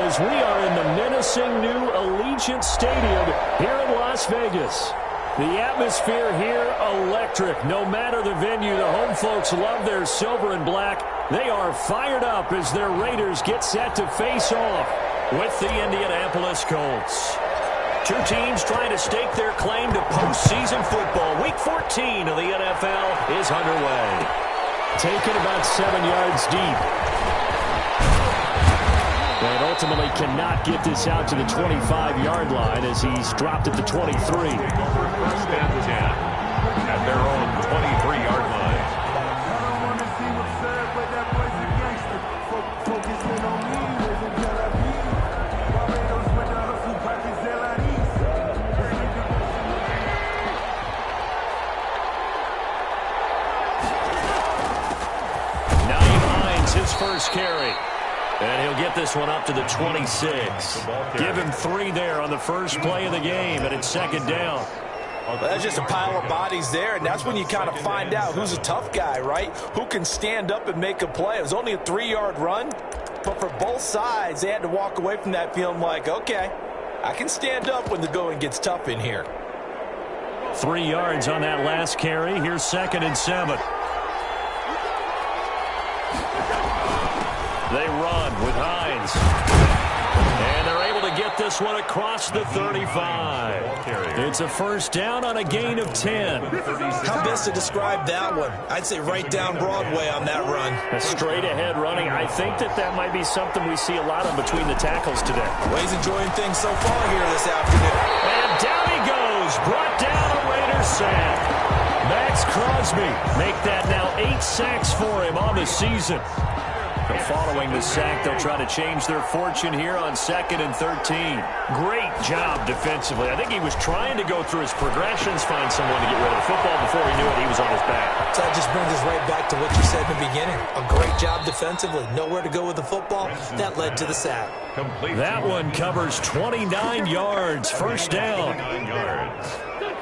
as we are in the menacing new Allegiant Stadium here in Las Vegas. The atmosphere here, electric. No matter the venue, the home folks love their silver and black. They are fired up as their Raiders get set to face off with the Indianapolis Colts. Two teams trying to stake their claim to postseason football. Week 14 of the NFL is underway. Taken about 7 yards deep. And ultimately cannot get this out to the 25-yard line as he's dropped at the 23. First and 10 at their own 23-yard line. His first carry. And he'll get this one up to the 26. Give him 3 there on the first play of the game, and it's second down. Well, that's just a pile of bodies there, and that's when you kind of find out who's a tough guy, right? Who can stand up and make a play. It was only a 3-yard run, but for both sides, they had to walk away from that feeling like, okay, I can stand up when the going gets tough in here. 3 yards on that last carry. Here's second and 7. They run with Hines. And they're able to get this one across the 35. It's a first down on a gain of 10. How best to describe that one? I'd say right down Broadway on that run. A straight-ahead running. I think that might be something we see a lot of between the tackles today. Well, he's enjoying things so far here this afternoon. And down he goes. Brought down a Raiders sack. Max Crosby make that now 8 sacks for him on the season. Following the sack, they'll try to change their fortune here on 2nd and 13. Great job defensively. I think he was trying to go through his progressions, find someone to get rid of the football. Before he knew it, he was on his back. So that just brings us right back to what you said in the beginning. A great job defensively. Nowhere to go with the football. That led to the sack. That one covers 29 yards. First down.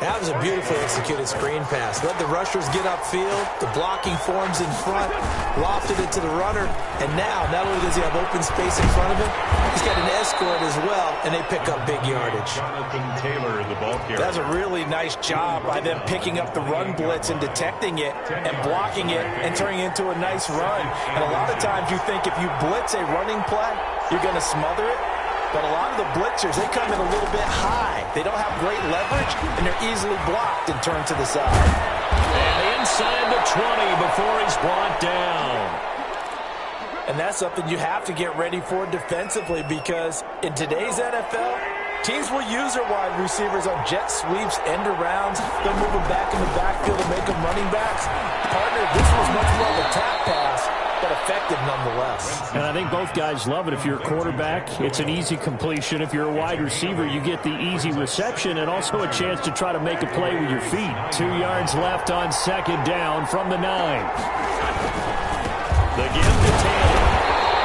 That was a beautifully executed screen pass. Let the rushers get upfield. The blocking forms in front. Lofted it to the runner. And now, not only does he have open space in front of him, he's got an escort as well, and they pick up big yardage. Jonathan Taylor, the ball carrier. That's a really nice job by them picking up the run blitz and detecting it and blocking it and turning it into a nice run. And a lot of times you think if you blitz a running play, you're going to smother it. But a lot of the blitzers, they come in a little bit high. They don't have great leverage, and they're easily blocked and turned to the side. And inside the 20 before he's brought down. And that's something you have to get ready for defensively because in today's NFL, teams will use their wide receivers on jet sweeps, end arounds. They'll move them back in the backfield and make them running backs. Partner, this was much more of a tap pass, but effective nonetheless. And I think both guys love it. If you're a quarterback, it's an easy completion. If you're a wide receiver, you get the easy reception and also a chance to try to make a play with your feet. 2 yards left on second down from the 9. The give to Taylor.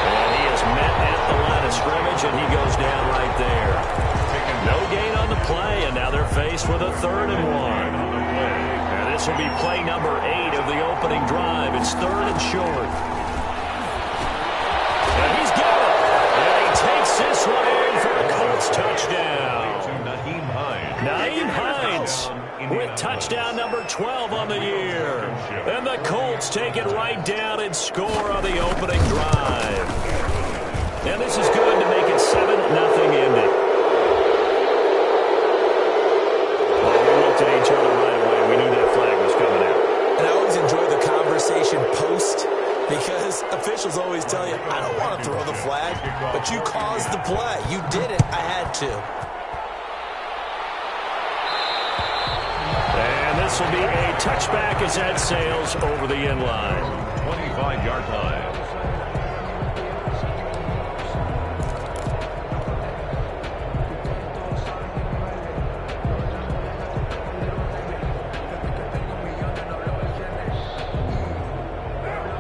And he is met at the line of scrimmage, and he goes down right there. No gain on the play, and now they're faced with a 3rd and 1. And this will be play number 8 of the opening drive. It's 3rd and short. And he's got it. And he takes this one in for a Colts touchdown. Nyheim Hines with touchdown number 12 on the year. And the Colts take it right down and score on the opening drive. And this is good to make it 7-0 ending. Well, we looked at each other right away. We knew that flag was coming out. And I always enjoy the conversation post because officials always tell you, I don't want to throw the flag, but you caused the play. You did it. I had to. And this will be a touchback as that sails over the end line. 25-yard line.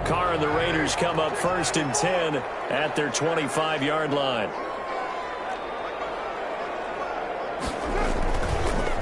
Carr and the Raiders come up 1st and 10 at their 25-yard line.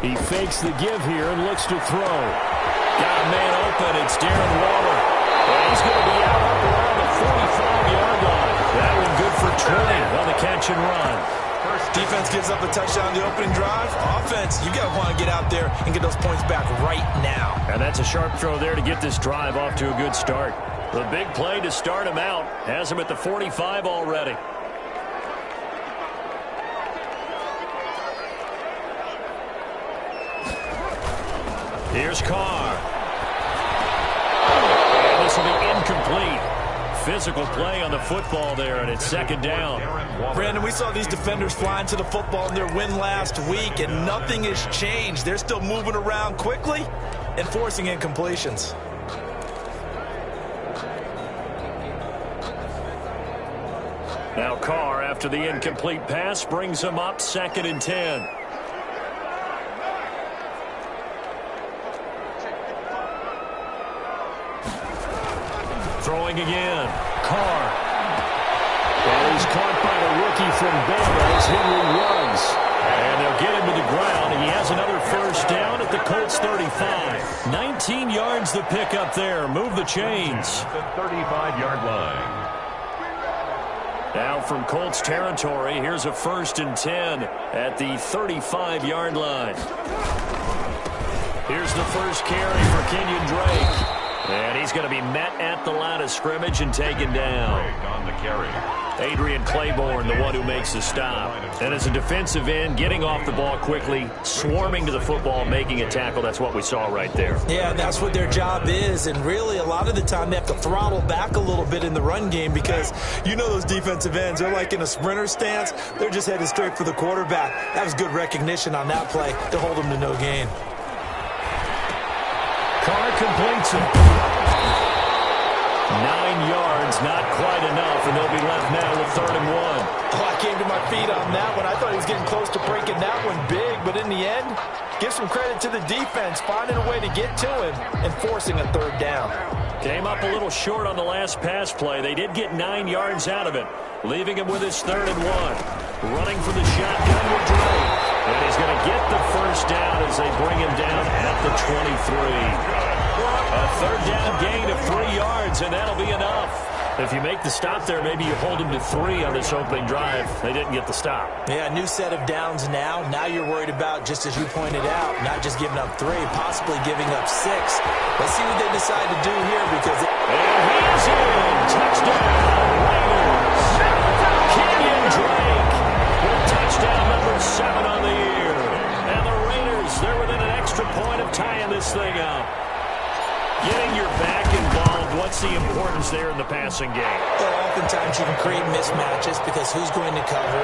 He fakes the give here and looks to throw. Got a man open. It's Darren Waller. And he's going to be out up around the 45-yard line. That one good for 20 on the catch catch and run. Defense gives up a touchdown on the opening drive. Offense, you got to want to get out there and get those points back right now. And that's a sharp throw there to get this drive off to a good start. The big play to start him out has him at the 45 already. Here's Carr. And this will be incomplete. Physical play on the football there, and it's second down. Brandon, we saw these defenders flying to the football in their win last week, and nothing has changed. They're still moving around quickly and forcing incompletions. Now Carr, after the incomplete pass, brings him up 2nd and 10. Throwing again. Carr. And he's caught by the rookie from Bama as Henry runs. And they'll get him to the ground. He has another first down at the Colts 35. 19 yards to pick up there. Move the chains. The 35-yard line. Now from Colts territory, here's a 1st and 10 at the 35-yard line. Here's the first carry for Kenyon Drake. And he's going to be met at the line of scrimmage and taken down. On the carry. Adrian Claiborne, the one who makes the stop. And as a defensive end, getting off the ball quickly, swarming to the football, making a tackle. That's what we saw right there. Yeah, that's what their job is. And really, a lot of the time, they have to throttle back a little bit in the run game because you know those defensive ends, they're like in a sprinter stance. They're just headed straight for the quarterback. That was good recognition on that play to hold them to no gain. Carr completes it. 9 yards, not quite enough, and they'll be left now with 3rd and 1. Oh, I came to my feet on that one. I thought he was getting close to breaking that one big, but in the end, give some credit to the defense, finding a way to get to him and forcing a 3rd down. Came up a little short on the last pass play. They did get 9 yards out of it, leaving him with his 3rd and 1. Running for the shotgun with Drake. And he's going to get the first down as they bring him down at the 23. A 3rd down gain of 3 yards, and that'll be enough. If you make the stop there, maybe you hold him to 3 on this opening drive. They didn't get the stop. Yeah, new set of downs now. Now you're worried about, just as you pointed out, not just giving up 3, possibly giving up 6. Let's see what they decide to do here because... And he's in. Touchdown, Raiders. Kenyon Drake with touchdown number 7 on the year. And the Raiders, they're within an extra point of tying this thing up. Getting your back involved, what's the importance there in the passing game? Well, oftentimes you can create mismatches because who's going to cover,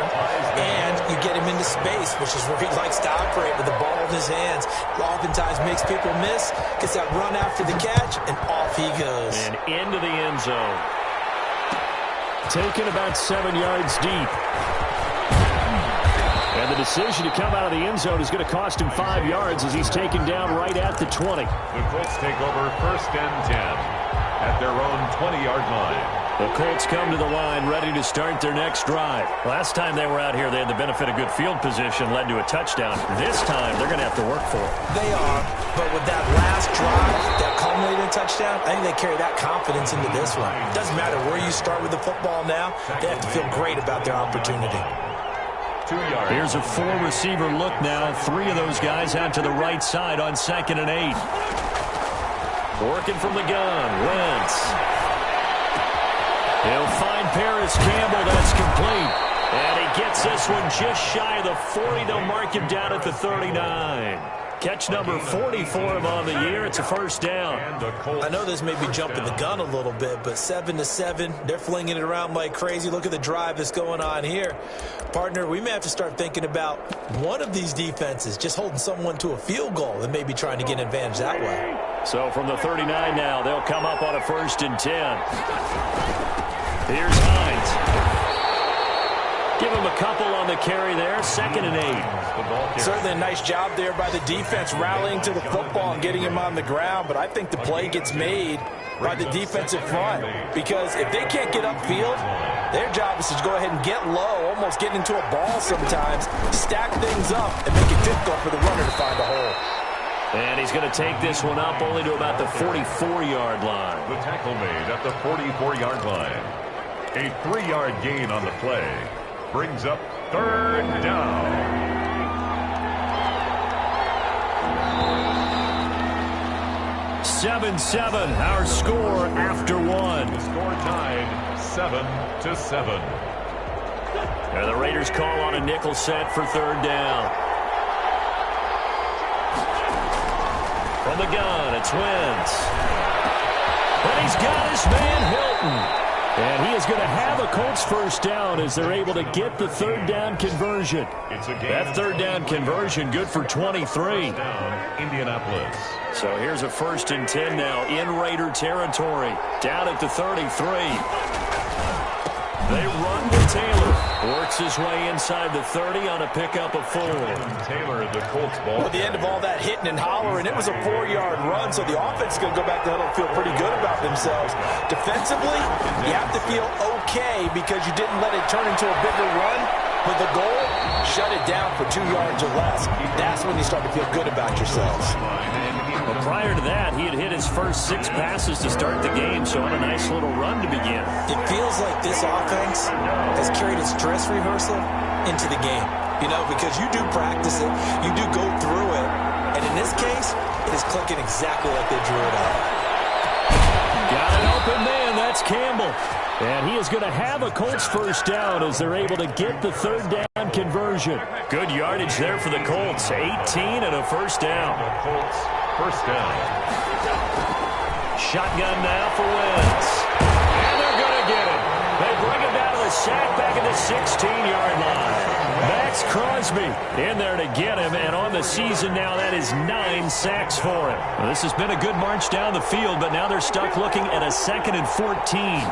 and you get him into space, which is where he likes to operate with the ball in his hands. Oftentimes makes people miss, gets that run after the catch, and off he goes. And into the end zone. Taken about 7 yards deep. And the decision to come out of the end zone is going to cost him 5 yards as he's taken down right at the 20. The Colts take over 1st and 10 at their own 20-yard line. The Colts come to the line ready to start their next drive. Last time they were out here, they had the benefit of good field position, led to a touchdown. This time, they're going to have to work for it. They are, but with that last drive, that culminating touchdown, I think they carry that confidence into this one. It doesn't matter where you start with the football now, they have to feel great about their opportunity. 2 yards. Here's a 4-receiver look now. 3 of those guys out to the right side on 2nd and 8. Working from the gun, Wentz. He'll find Paris Campbell. That's complete. And he gets this one just shy of the 40. They'll mark him down at the 39. Catch number 40 for him on the year. It's a first down. I know this may be jumping the gun a little bit, but 7-7, they're flinging it around like crazy. Look at the drive that's going on here. Partner, we may have to start thinking about one of these defenses just holding someone to a field goal and maybe trying to get an advantage that way. So from the 39 now, they'll come up on a 1st and 10. Here's Hines. Give him a couple on the carry there. 2nd and 8. Certainly a nice job there by the defense rallying to the football and getting him on the ground, but I think the play gets made by the defensive front because if they can't get upfield, their job is to go ahead and get low, almost get into a ball sometimes, stack things up, and make it difficult for the runner to find a hole. And he's going to take this one up only to about the 44-yard line. The tackle made at the 44-yard line. A 3-yard gain on the play. brings up third down. 7-7, our score after one. The score tied 7-7. And the Raiders call on a nickel set for third down. From the gun, it's Wentz. And he's got his man Hilton. And he is going to have a Colts first down as they're able to get the third down conversion. That third down conversion good for 23. Indianapolis. So here's a 1st and 10 now in Raider territory. Down at the 33. They run to Taylor. Works his way inside the 30 on a pickup of 4. Taylor, the Colts ball. Well, at the end of all that hitting and hollering, it was a 4-yard run, so the offense is going to go back to huddle and feel pretty good about themselves. Defensively, you have to feel okay because you didn't let it turn into a bigger run. But the goal, shut it down for 2 yards or less. That's when you start to feel good about yourselves. Well, prior to that, he had hit his first 6 passes to start the game, so on a nice little run to begin. It feels like this offense has carried its dress rehearsal into the game. You know, because you do practice it, you do go through it, and in this case, it is clicking exactly like they drew it up. Got an open man, that's Campbell. And he is going to have a Colts first down as they're able to get the third down conversion. Good yardage there for the Colts. 18 and a first down. The Colts first down. Shotgun now for Wentz. And they're going to get it. They bring him down to the sack back at the 16-yard line. Max Crosby in there to get him, and on the season now, that is 9 sacks for him. Well, this has been a good march down the field, but now they're stuck looking at a 2nd and 14.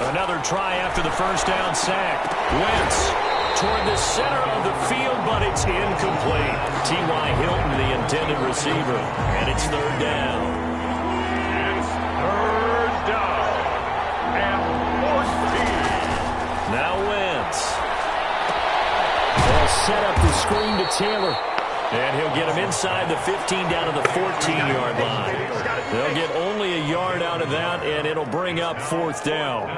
Another try after the first down sack. Wentz toward the center of the field, but it's incomplete. T.Y. Hilton, the intended receiver, and it's third down. It's third down and 14. Now Wentz. They'll set up the screen to Taylor. And he'll get him inside the 15 down to the 14-yard line. They'll get only a yard out of that, and it'll bring up 4th down.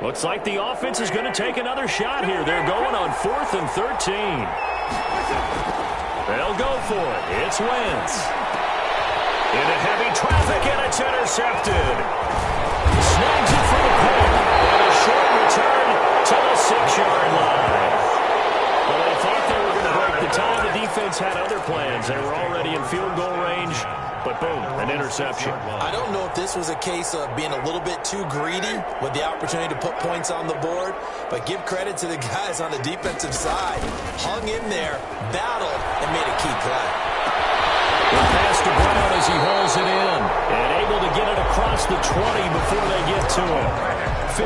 Looks like the offense is going to take another shot here. They're going on 4th and 13. They'll go for it. It's Wentz. Into heavy traffic, and it's intercepted. Snags it for the pick. And a short return to the 6-yard line. Well, they thought they were going to break the tie. The defense had other plans. They were already in field goal range. But boom, an interception. I don't know if this was a case of being a little bit too greedy with the opportunity to put points on the board, but give credit to the guys on the defensive side. Hung in there, battled, and made a key play. The pass to Brown as he hauls it in, and able to get it across the 20 before they get to him.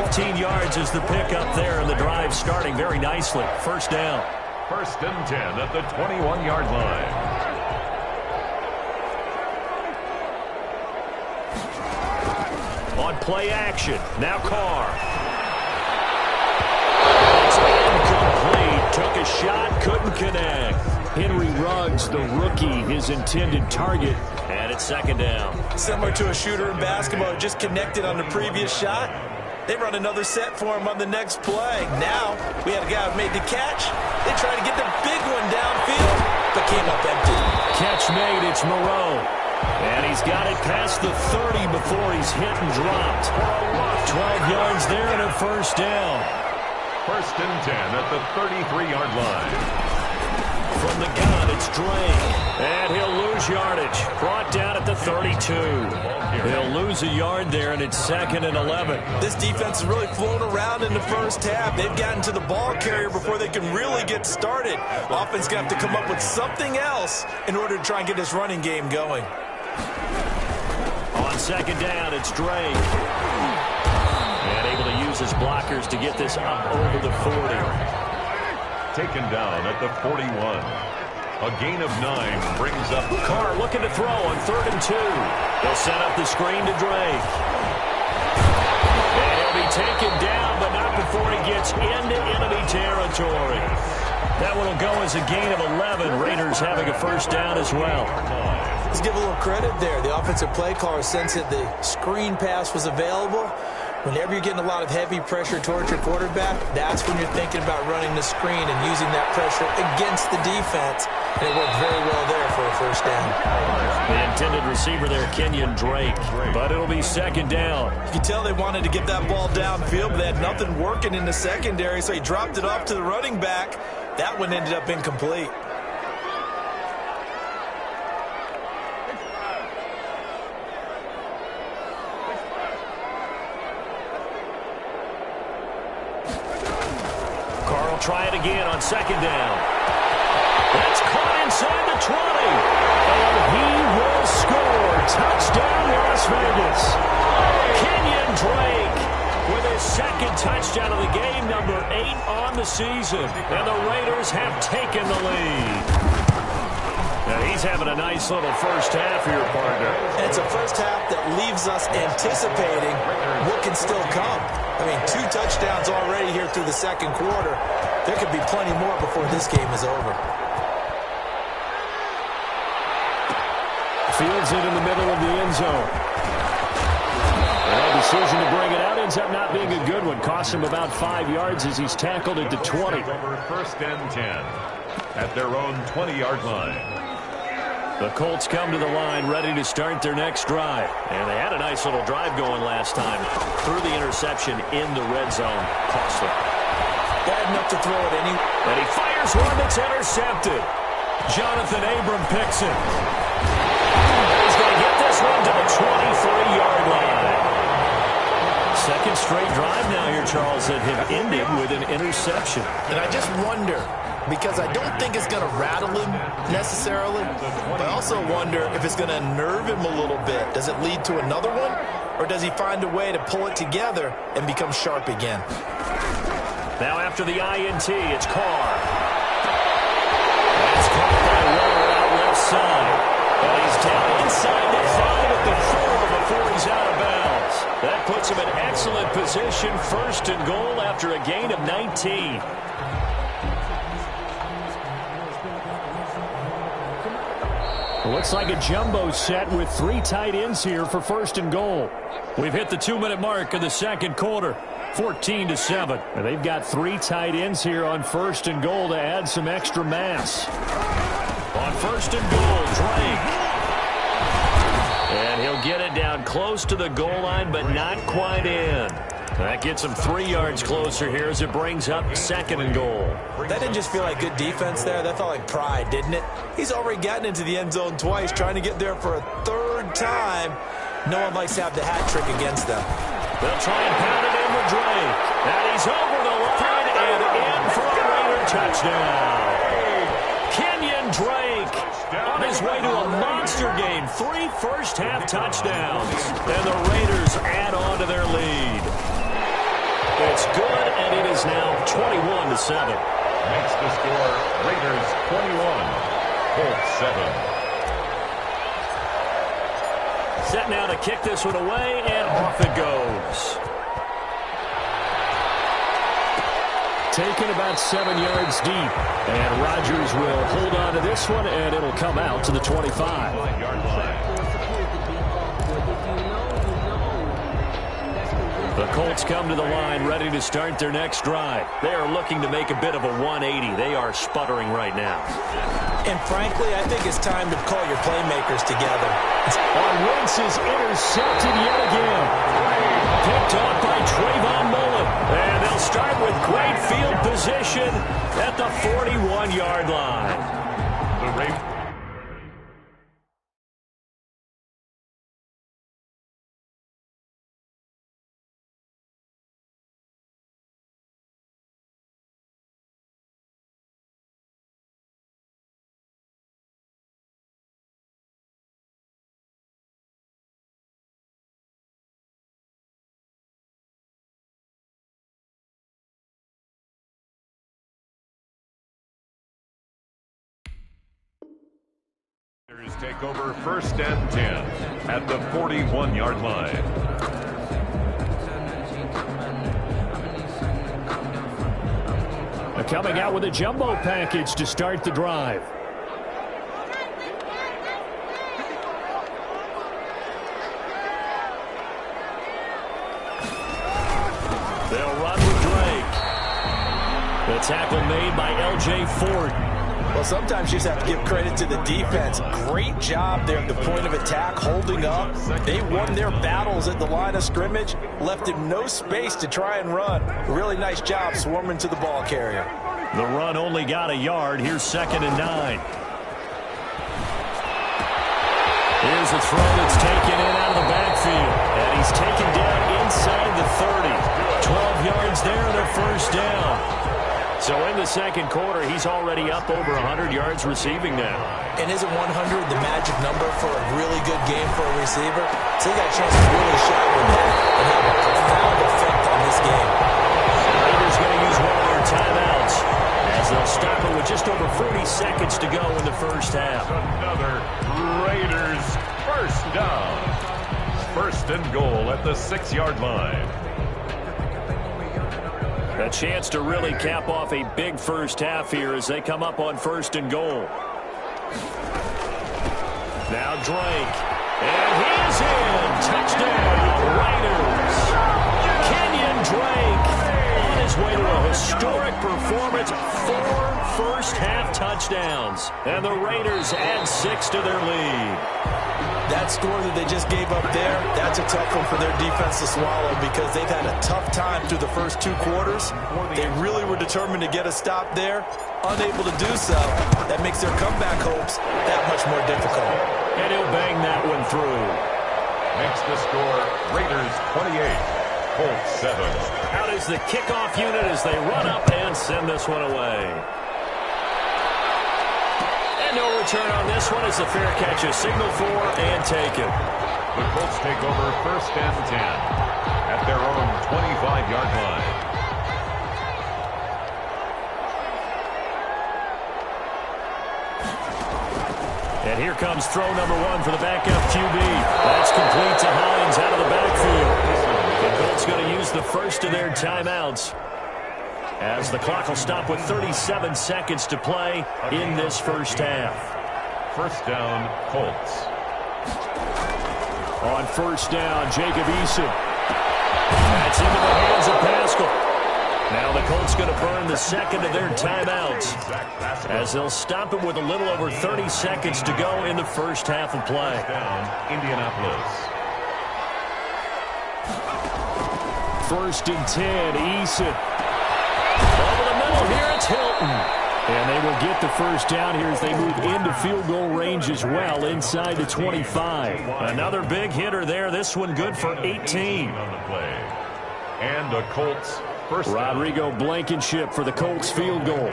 15 yards is the pickup there, and the drive starting very nicely. First down. 1st and 10 at the 21-yard line. On play action, now Carr. It's incomplete. Took a shot, couldn't connect. Henry Ruggs, the rookie, his intended target, and it's 2nd down. Similar to a shooter in basketball, just connected on the previous shot. They run another set for him on the next play. Now, we had a guy who made the catch. They tried to get the big one downfield, but came up empty. Catch made, it's Moreau. And he's got it past the 30 before he's hit and dropped. 12 yards there and a first down. 1st and 10 at the 33-yard line. From the gun, it's Drake. And he'll lose yardage. Brought down at the 32. He'll lose a yard there, and it's 2nd and 11. This defense has really flown around in the first half. They've gotten to the ball carrier before they can really get started. Offense got to come up with something else in order to try and get this running game going. On 2nd down, it's Drake. And able to use his blockers to get this up over the 40. Taken down at the 41. A gain of 9 brings up Carr looking to throw on 3rd and 2. They'll set up the screen to Drake. And he'll be taken down, but not before he gets into enemy territory. That one will go as a gain of 11. Raiders having a first down as well. Let's give a little credit there. The offensive play caller sensed that the screen pass was available. Whenever you're getting a lot of heavy pressure towards your quarterback, that's when you're thinking about running the screen and using that pressure against the defense. And it worked very well there for a first down. The intended receiver there, Kenyon Drake. But it'll be second down. You can tell they wanted to get that ball downfield, but they had nothing working in the secondary, so he dropped it off to the running back. That one ended up incomplete. Try it again on second down. That's caught inside the 20. And he will score. Touchdown, Las Vegas. Kenyon Drake with his second touchdown of the game, number 8 on the season. And the Raiders have taken the lead. Now he's having a nice little first half here, partner. And it's a first half that leaves us anticipating what can still come. I mean, 2 touchdowns already here through the second quarter. There could be plenty more before this game is over. Fields it in the middle of the end zone. The decision to bring it out ends up not being a good one. Costs him about 5 yards as he's tackled at the 20. First and 10 at their own 20-yard line. The Colts come to the line ready to start their next drive. And they had a nice little drive going last time. Threw the interception in the red zone. Costly. Bad enough to throw it any. And he fires one that's intercepted. Jonathan Abram picks it. He's going to get this one to the 23-yard line. Second straight drive now here, Charles, that have ended with an interception. And I just wonder, because I don't think it's going to rattle him necessarily, but I also wonder if it's going to unnerve him a little bit. Does it lead to another one, or does he find a way to pull it together and become sharp again? Now after the INT, it's Carr. That's caught by Waller out left side. And he's down inside the 5 at the 4 before he's out of bounds. That puts him in excellent position, first and goal after a gain of 19. Looks like a jumbo set with 3 tight ends here for first and goal. We've hit the 2-minute mark of the second quarter. 14-7. And they've got 3 tight ends here on first and goal to add some extra mass. On first and goal, Drake. And he'll get it down close to the goal line, but not quite in. That gets him 3 yards closer here as it brings up second and goal. That didn't just feel like good defense there. That felt like pride, didn't it? He's already gotten into the end zone twice, trying to get there for a 3rd time. No one likes to have the hat trick against them. They'll try and pound it in with Drake. And he's over the line and in for a Raider touchdown. Kenyon Drake on his way to a monster game. 3 first-half touchdowns. And the Raiders add on to their lead. It's good, and it is now 21-7. Makes the score Raiders 21, Colts 7. Set now to kick this one away, and off it goes. Taken about 7 yards deep, and Rodgers will hold on to this one, and it'll come out to the 25. The Colts come to the line ready to start their next drive. They are looking to make a bit of a 180. They are sputtering right now. And frankly, I think it's time to call your playmakers together. Wentz is intercepted yet again. Picked off by Trayvon Mullen. And they'll start with great field position at the 41-yard line. The Raiders. Take over first and 10 at the 41-yard line. Coming out with a jumbo package to start the drive. The tackle made by L.J. Ford. Well, sometimes you just have to give credit to the defense. Great job there at the point of attack, holding up. They won their battles at the line of scrimmage, left him no space to try and run. Really nice job swarming to the ball carrier. The run only got a yard. Here's 2nd and 9. Here's a throw that's taken in out of the backfield. And he's taken down inside the 30. 12 yards there, their first down. So in the second quarter, he's already up over 100 yards receiving now. And isn't 100 the magic number for a really good game for a receiver? So he got a chance to really shine with that and have a profound effect on this game. The Raiders going to use one of their timeouts as they'll stop it with just over 40 seconds to go in the first half. Another Raiders first down. 1st and goal at the 6-yard line. A chance to really cap off a big first half here as they come up on 1st and goal. Now Drake. And he is in. Touchdown, Raiders. Kenyon Drake on his way to a historic performance. 4 first-half touchdowns. And the Raiders add 6 to their lead. That score that they just gave up there, that's a tough one for their defense to swallow because they've had a tough time through the first 2 quarters. They really were determined to get a stop there, unable to do so. That makes their comeback hopes that much more difficult. And he'll bang that one through. Makes the score Raiders 28, Colts 7. Out is the kickoff unit as they run up and send this one away. No return on this one as the fair catch is signaled for and taken. The Colts take over 1st and 10 at their own 25-yard line. And here comes throw number 1 for the backup QB. That's complete to Hines out of the backfield. The Colts going to use the first of their timeouts, as the clock will stop with 37 seconds to play in this first half. 1st down, Colts. On 1st down, Jacob Eason. That's into the hands of Pascal. Now the Colts going to burn the 2nd of their timeouts, as they'll stop it with a little over 30 seconds to go in the first half of play. Down, Indianapolis. 1st and 10, Eason. Over the middle here, it's Hilton. And they will get the first down here as they move into field goal range as well, inside the 25. Another big hitter there. This one good for 18. On the play. And a Colts first Rodrigo Blankenship for the Colts field goal.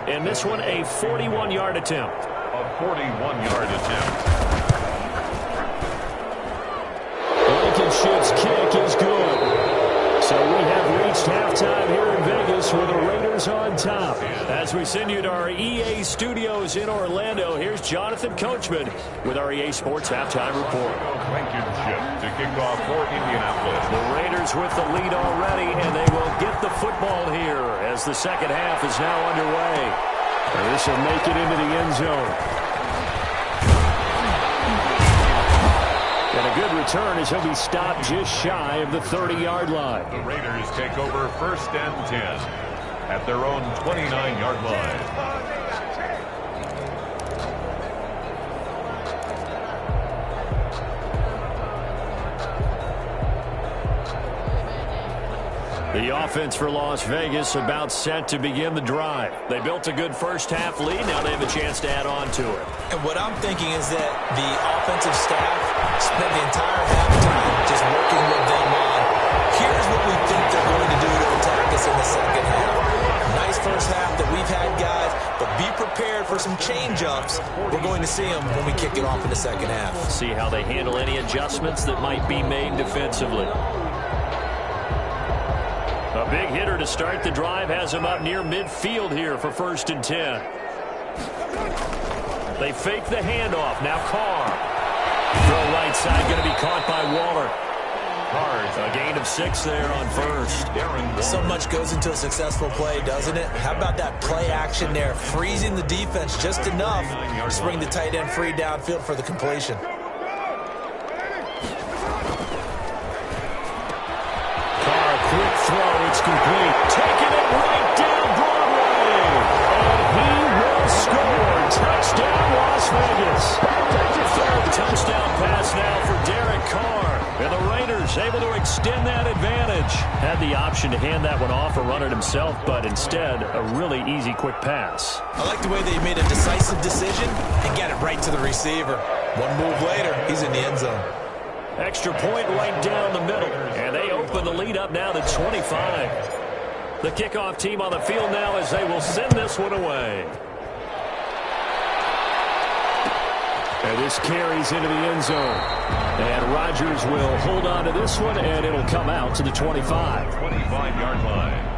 And this one a 41-yard attempt. A 41-yard attempt. Blankenship's kick is good. So we have reached halftime here in Vegas with the Raiders on top. As we send you to our EA studios in Orlando, here's Jonathan Coachman with our EA Sports Halftime Report. Blankenship to kick off for Indianapolis. The Raiders with the lead already, and they will get the football here as the second half is now underway. And this will make it into the end zone. And a good return as he'll be stopped just shy of the 30-yard line. The Raiders take over 1st and 10 at their own 29-yard line. The offense for Las Vegas about set to begin the drive. They built a good first half lead. Now they have a chance to add on to it. And what I'm thinking is that the offensive staff spent the entire halftime just working with them on, here's what we think they're going to do to attack us in the second half. Nice first half that we've had, guys, but be prepared for some change-ups. We're going to see them when we kick it off in the second half. See how they handle any adjustments that might be made defensively. A big hitter to start the drive has him up near midfield here for 1st and 10. They fake the handoff. Now Carr. Throw right side going to be caught by Waller. Carr, a gain of 6 there on 1st. So much goes into a successful play, doesn't it? How about that play action there? Freezing the defense just enough to bring the tight end free downfield for the completion. Quick throw, it's complete. Taking it right down Broadway. is able to extend that advantage. Had the option to hand that one off or run it himself, but instead a really easy quick pass. I like the way they made a decisive decision and got it right to the receiver. One move later, he's in the end zone. Extra point right down the middle, and they open the lead up now to 25. The kickoff team on the field now as they will send this one away. And this carries into the end zone. And Rodgers will hold on to this one, and it'll come out to the 25. 25-yard line.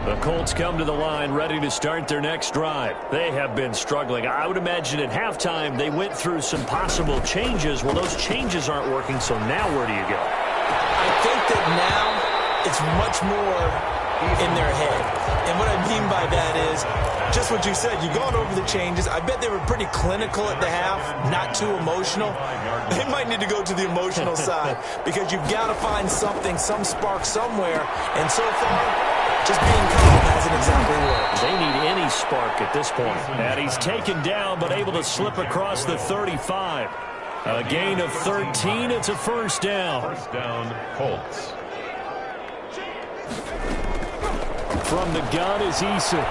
The Colts come to the line ready to start their next drive. They have been struggling. I would imagine at halftime they went through some possible changes. Well, those changes aren't working, so now where do you go? I think that now it's much more in their head. And what I mean by that is just what you said. You've gone over the changes. I bet they were pretty clinical at the half, not too emotional. They might need to go to the emotional side because you've got to find something, some spark somewhere. And so far, just being calm hasn't exactly worked. They need any spark at this point. And he's taken down but able to slip across the 35. A gain of 13. It's a first down. First down, Colts. From the gun is Eason.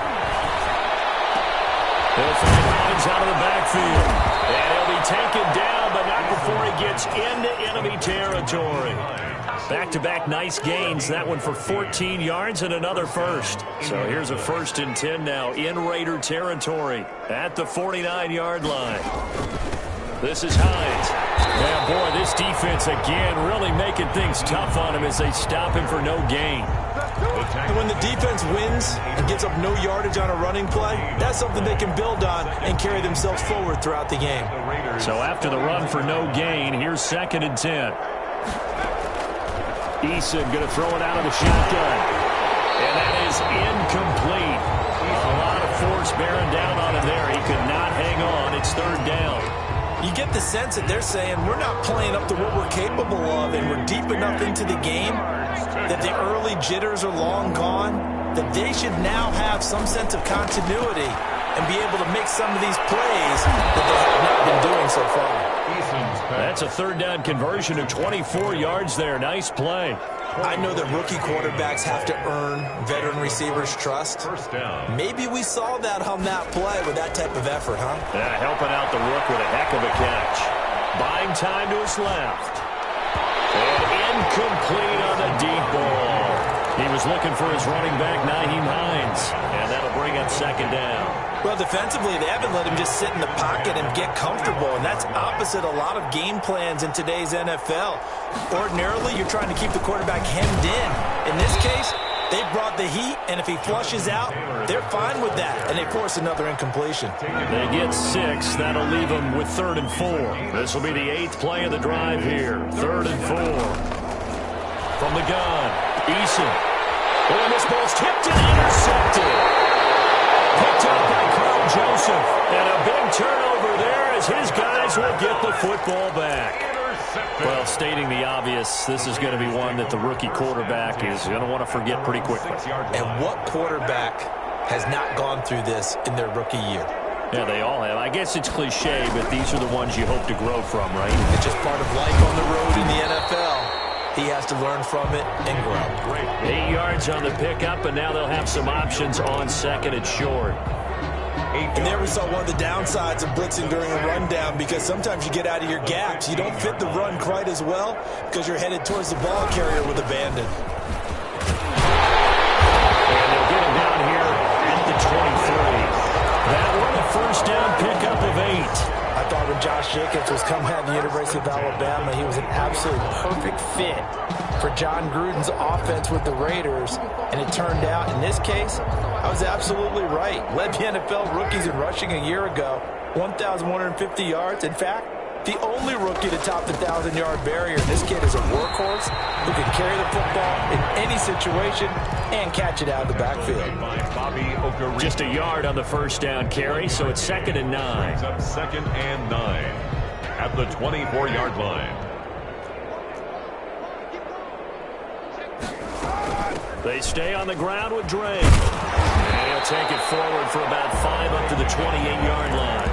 They'll find Hines out of the backfield. And he'll be taken down, but not before he gets into enemy territory. Back-to-back nice gains. That one for 14 yards and another first. So here's a 1st and 10 now in Raider territory at the 49-yard line. This is Hines. Yeah, boy, this defense again really making things tough on him as they stop him for no gain. And when the defense wins and gives up no yardage on a running play, that's something they can build on and carry themselves forward throughout the game. So after the run for no gain, here's 2nd and 10. Eason going to throw it out of the shotgun. And that is incomplete. A lot of force bearing down on him there. He could not hang on. It's 3rd down. You get the sense that they're saying we're not playing up to what we're capable of, and we're deep enough into the game that the early jitters are long gone, that they should now have some sense of continuity and be able to make some of these plays that they have not been doing so far. That's a 3rd down conversion of 24 yards there. Nice play. I know that rookie quarterbacks have to earn veteran receivers' trust. First down. Maybe we saw that on that play with that type of effort, huh? Yeah, helping out the rook with a heck of a catch. Buying time to his left. And incomplete on the deep ball. He was looking for his running back, Nyheim Hines. And that'll bring up 2nd down. Well, defensively, they haven't let him just sit in the pocket and get comfortable, and that's opposite a lot of game plans in today's NFL. Ordinarily, you're trying to keep the quarterback hemmed in. In this case, they brought the heat, and if he flushes out, they're fine with that, and they force another incompletion. They get 6. That'll leave them with 3rd and 4. This will be the 8th play of the drive here. 3rd and 4. From the gun, Eason. Oh, and this ball's tipped and intercepted. Picked up by Carl Joseph. And a big turnover there as his guys will get the football back. Well, stating the obvious, this is going to be one that the rookie quarterback is going to want to forget pretty quickly. And what quarterback has not gone through this in their rookie year? Yeah, they all have. I guess it's cliche, but these are the ones you hope to grow from, right? It's just part of life on the road in the NFL. He has to learn from it and grow. 8 yards on the pickup, and now they'll have some options on 2nd and short. And there we saw one of the downsides of blitzing during a rundown, because sometimes you get out of your gaps. You don't fit the run quite as well because you're headed towards the ball carrier with abandon. And they'll get him down here at the 23. That one a 1st down pickup of 8. I thought when Josh Jacobs was coming out of the University of Alabama, he was an absolute perfect fit for John Gruden's offense with the Raiders. And it turned out, in this case, I was absolutely right. Led the NFL rookies in rushing a year ago, 1,150 yards. In fact, the only rookie to top the 1,000-yard barrier. This kid is a workhorse who can carry the football in any situation and catch it out of the backfield. Just a yard on the 1st down carry, so it's 2nd and 9. Brings up 2nd and 9 at the 24-yard line. They stay on the ground with Drake. And he'll take it forward for about 5 up to the 28-yard line.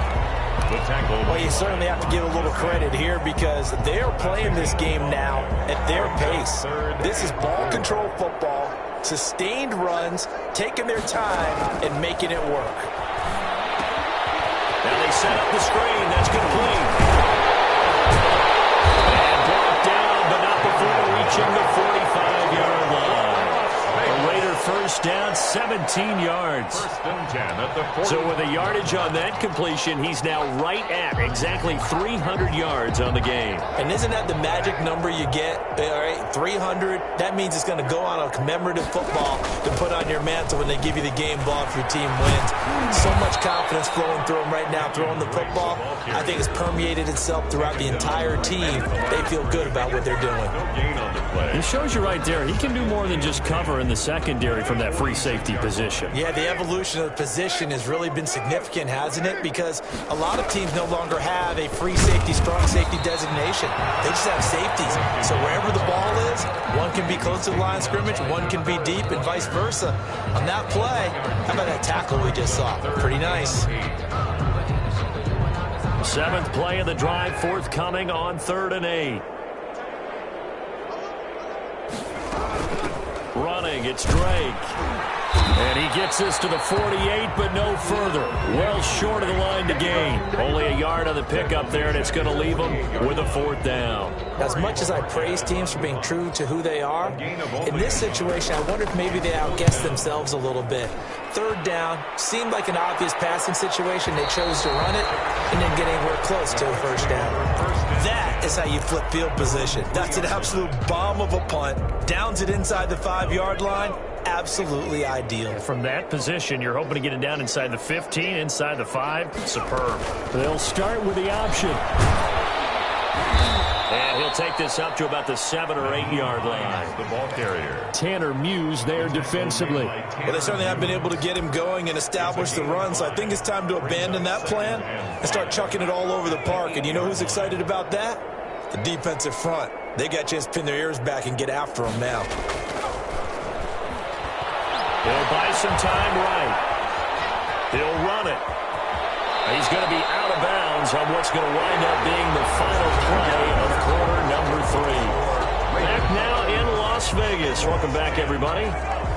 The tackle. Well, Well, you certainly have to give a little credit here because they're playing this game now at their pace. This is ball control football, sustained runs, taking their time and making it work. Now they set up the screen. That's complete. And brought down, but not before reaching the 45-yard line. A Raider first down, 17 yards. First and 10 at the 40. So with a yardage on that completion, he's now right at exactly 300 yards on the game. And isn't that the magic number you get? All right, 300. That means it's going to go on a commemorative football to put on your mantle when they give you the game ball if your team wins. So much confidence flowing through him right now, throwing the football. I think it's permeated itself throughout the entire team. They feel good about what they're doing. No gain on the play. It shows you right there, he can do more than just cover in the secondary from that free safety position. Yeah, the evolution of the position has really been significant, hasn't it? Because a lot of teams no longer have a free safety, strong safety designation. They just have safeties. So wherever the ball is, one can be close to the line of scrimmage, one can be deep, and vice versa. On that play, how about that tackle we just saw? Pretty nice. Seventh play of the drive, forthcoming on 3rd and 8. Running, it's Drake. And he gets this to the 48, but no further. Well short of the line to gain. Only a yard on the pickup there, and it's going to leave him with a 4th down. As much as I praise teams for being true to who they are, in this situation, I wonder if maybe they outguessed themselves a little bit. 3rd down, seemed like an obvious passing situation. They chose to run it and didn't get anywhere close to a 1st down. That is how you flip field position. That's an absolute bomb of a punt. Downs it inside the 5-yard line. Absolutely ideal. From that position, you're hoping to get it down inside the 15, inside the 5. Superb. They'll start with the option. And he'll take this up to about the 7 or 8 yard line. The ball carrier. Tanner Muse there defensively. Well, they certainly have been able to get him going and establish the run, so I think it's time to abandon that plan and start chucking it all over the park. And you know who's excited about that? The defensive front. They got a chance to pin their ears back and get after him now. He'll buy some time right. He'll run it. He's going to be out of bounds on what's going to wind up being the final play of quarter number 3. Back now in Las Vegas. Welcome back, everybody.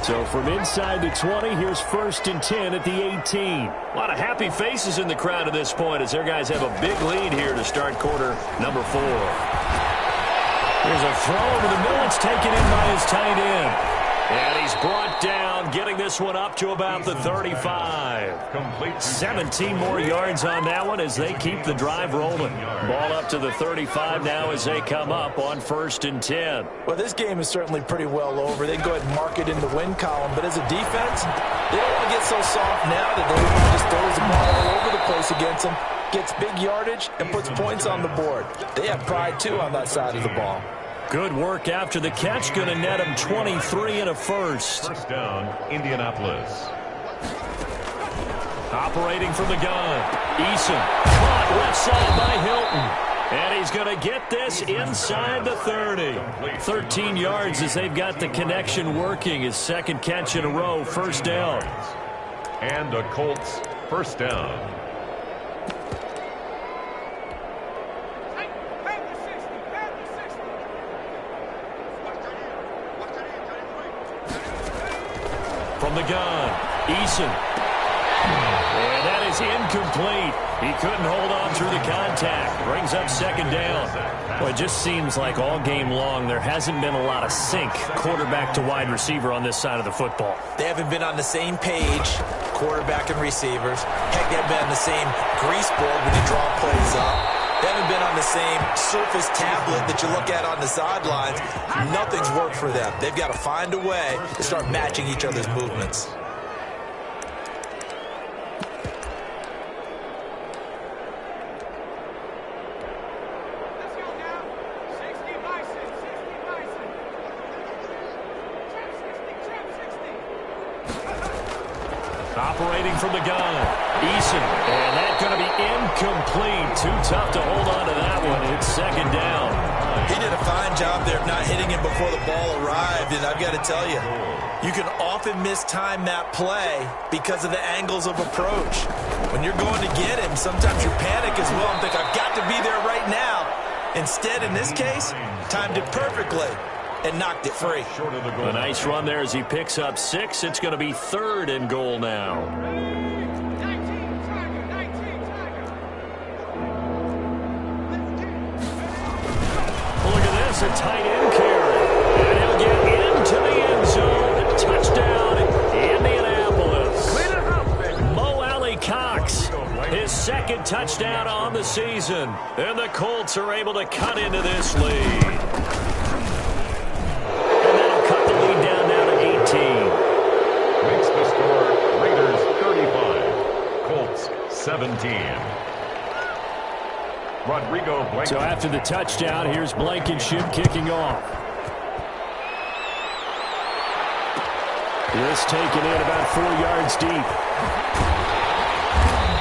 So from inside the 20, here's 1st and 10 at the 18. A lot of happy faces in the crowd at this point as their guys have a big lead here to start quarter number 4. There's a throw over the middle. It's taken in by his tight end. And he's brought down, getting this one up to about the 35. Complete. 17 more yards on that one as they keep the drive rolling. Ball up to the 35 now as they come up on 1st and 10. Well, this game is certainly pretty well over. They can go ahead and mark it in the win column. But as a defense, they don't want to get so soft now that they just throws the ball all over the place against them, gets big yardage, and puts points on the board. They have pride, too, on that side of the ball. Good work after the catch. Going to net him 23 and a first. First down, Indianapolis. Operating from the gun. Eason. Caught left side by Hilton. And he's going to get this inside the 30. 13 yards as they've got the connection working. His 2nd catch in a row. First down. And a Colts first down. From the gun, Eason. And that is incomplete. He couldn't hold on through the contact. Brings up 2nd down. Well, it just seems like all game long there hasn't been a lot of sync quarterback to wide receiver on this side of the football. They haven't been on the same page, quarterback and receivers. Heck, they haven't been on the same grease board when you draw plays up. They haven't been on the same Surface tablet that you look at on the sidelines. Nothing's worked for them. They've got to find a way to start matching each other's movements. Operating from the gun, Eason. And that's going to be incomplete. Too tough to hold on to that one. It's 2nd down. He did a fine job there of not hitting him before the ball arrived, and I've got to tell you, you can often mistime that play because of the angles of approach. When you're going to get him, sometimes you panic as well and think, I've got to be there right now. Instead, in this case, timed it perfectly and knocked it free. A nice run there as he picks up 6. It's going to be 3rd and goal now. Look at this, a tight end carry. And he'll get into the end zone. Touchdown, Indianapolis. Mo Alley Cox, his 2nd touchdown on the season. And the Colts are able to cut into this lead. And that'll cut the lead down now to 18. Makes the score Raiders 35, Colts 17. Rodrigo Blankenship. So after the touchdown, here's Blankenship kicking off. This taken in about 4 yards deep.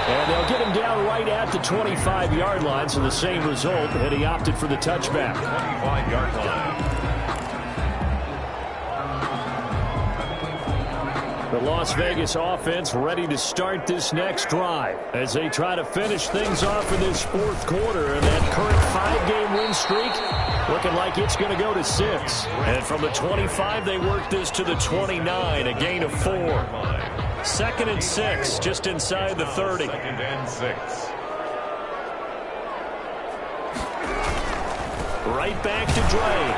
And they'll get him down right at the 25-yard line, so the same result, and he opted for the touchback. 25-yard line. The Las Vegas offense ready to start this next drive as they try to finish things off in this 4th quarter. And that current 5-game win streak looking like it's going to go to 6. And from the 25, they work this to the 29, a gain of 4. 2nd and 6, just inside the 30. 2nd and 6. Right back to Drake.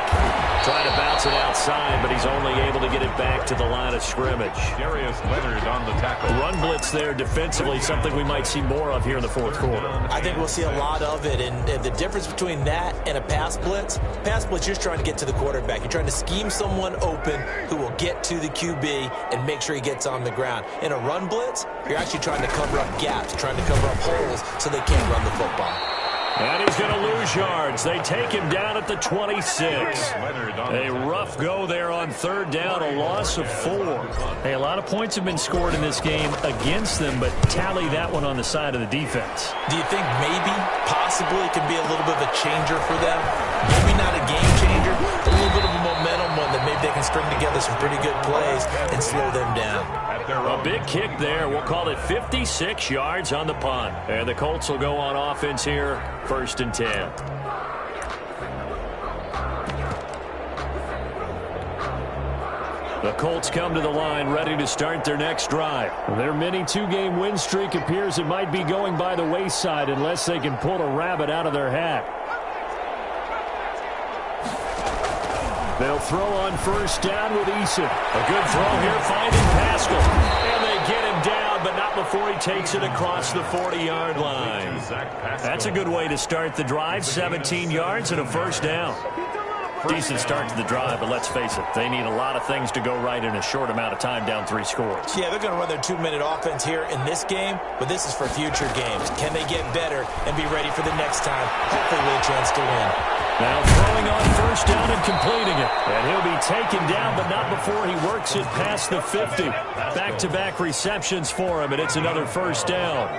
Trying to bounce it outside, but he's only able to get it back to the line of scrimmage. Darius Leonard on the tackle. Run blitz there defensively, something we might see more of here in the 4th quarter. I think we'll see a lot of it, and the difference between that and a pass blitz, you're just trying to get to the quarterback. You're trying to scheme someone open who will get to the QB and make sure he gets on the ground. In a run blitz, you're actually trying to cover up gaps, trying to cover up holes so they can't run the football. And he's going to lose yards. They take him down at the 26. A rough go there on 3rd down, a loss of 4. Hey, a lot of points have been scored in this game against them, but tally that one on the side of the defense. Do you think maybe, possibly, it can be a little bit of a changer for them? Maybe not a game changer, a little bit of a momentum one that maybe they can string together some pretty good plays and slow them down. A big kick there. We'll call it 56 yards on the punt. And the Colts will go on offense here, 1st and 10. The Colts come to the line ready to start their next drive. Their mini 2-game win streak appears it might be going by the wayside unless they can pull a rabbit out of their hat. They'll throw on 1st down with Eason. A good throw here, finding Pascal. And they get him down, but not before he takes it across the 40-yard line. That's a good way to start the drive. 17 yards and a 1st down. Decent start to the drive, but let's face it, they need a lot of things to go right in a short amount of time, down 3 scores. Yeah, they're going to run their 2-minute offense here in this game, but this is for future games. Can they get better and be ready for the next time? Hopefully with a chance to win. Now throwing on 1st down and completing it. And he'll be taken down, but not before he works it past the 50. Back-to-back receptions for him, and it's another 1st down.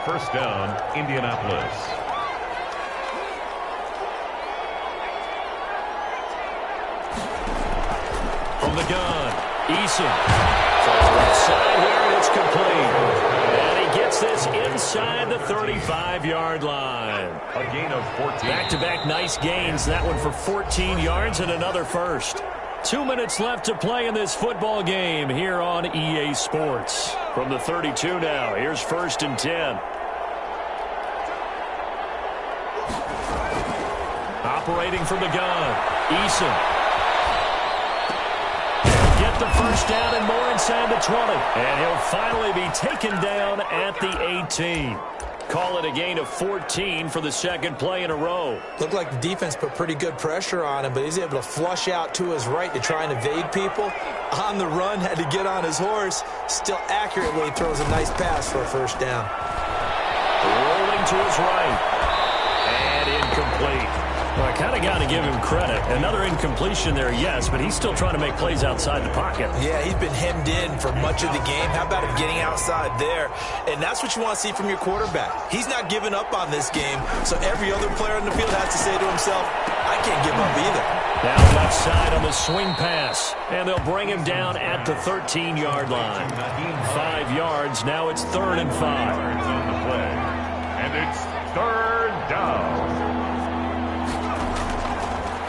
1st down, Indianapolis. From the gun, Eason. Left side here, and it's complete. And he gets this inside the 35-yard line. A gain of 14. Back-to-back nice gains. That one for 14 yards and another 1st. 2 minutes left to play in this football game here on EA Sports. From the 32 now, here's 1st and 10. Operating from the gun, Eason. Get the 1st down and more inside the 20. And he'll finally be taken down at the 18. Call it a gain of 14 for the 2nd play in a row. Looked like the defense put pretty good pressure on him, but he's able to flush out to his right to try and evade people. On the run, had to get on his horse. Still accurately throws a nice pass for a 1st down. Rolling to his right. And incomplete. Well, I kind of got to to give him credit. Another incompletion there, yes, but he's still trying to make plays outside the pocket. Yeah, he's been hemmed in for much of the game. How about him getting outside there? And that's what you want to see from your quarterback. He's not giving up on this game, so every other player on the field has to say to himself, I can't give up either. Now left side on the swing pass, and they'll bring him down at the 13-yard line. 5 yards, now it's 3rd and 5. On the play. And it's 3rd down.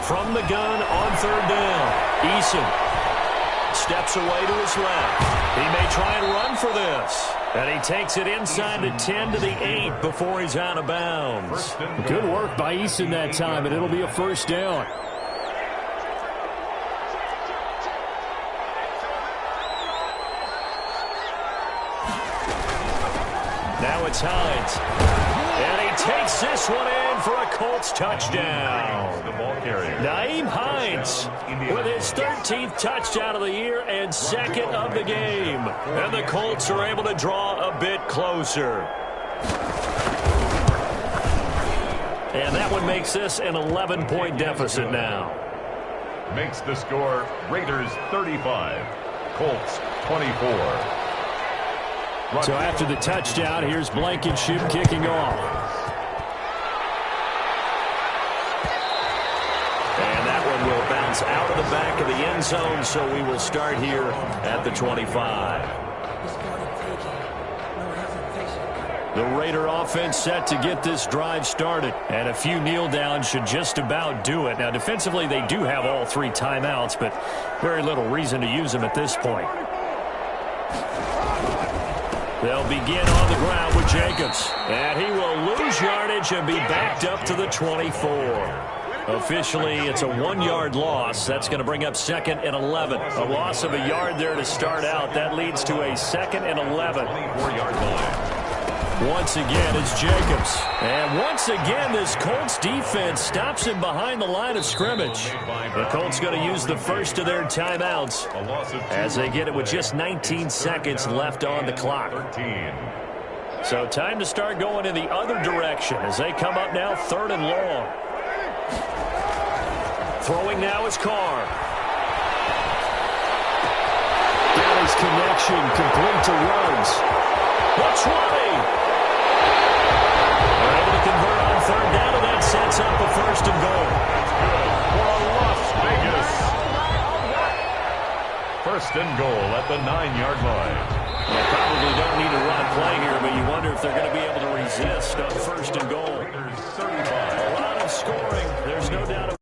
From the gun on 3rd down, Eason steps away to his left. He may try and run for this. And he takes it inside the 10 to the 8 before he's out of bounds. Good work by Eason that time, and it'll be a 1st down. Now it's Hines. And he takes this one in for a Colts touchdown. The ball carrier. Nyheim Hines with his 13th touchdown of the year and 2nd of the game. And the Colts are able to draw a bit closer. And that one makes this an 11-point deficit now. Makes the score Raiders 35, Colts 24. So after the touchdown, here's Blankenship kicking off. And that one will bounce out of the back of the end zone, so we will start here at the 25. The Raider offense set to get this drive started. And a few kneel downs should just about do it. Now, defensively, they do have all 3 timeouts, but very little reason to use them at this point. They'll begin on the ground with Jacobs. And he will lose yardage and be backed up to the 24. Officially, it's a 1-yard loss. That's going to bring up 2nd and 11. A loss of a yard there to start out. That leads to a 2nd and 11. 24-yard line. Once again, it's Jacobs. And once again, this Colts defense stops him behind the line of scrimmage. The Colts going to use the first of their timeouts as they get it with just 19 seconds left on the clock. So time to start going in the other direction as they come up now 3rd and long. Throwing now is Carr. Dallas connection complete to Ruggs. The 20. They're able to convert on 3rd down, and that sets up a 1st and goal. For Las Vegas. 1st and goal at the 9-yard line. They probably don't need to run a play here, but you wonder if they're going to be able to resist on 1st and goal. Raiders 35. A lot of scoring. There's no doubt about it.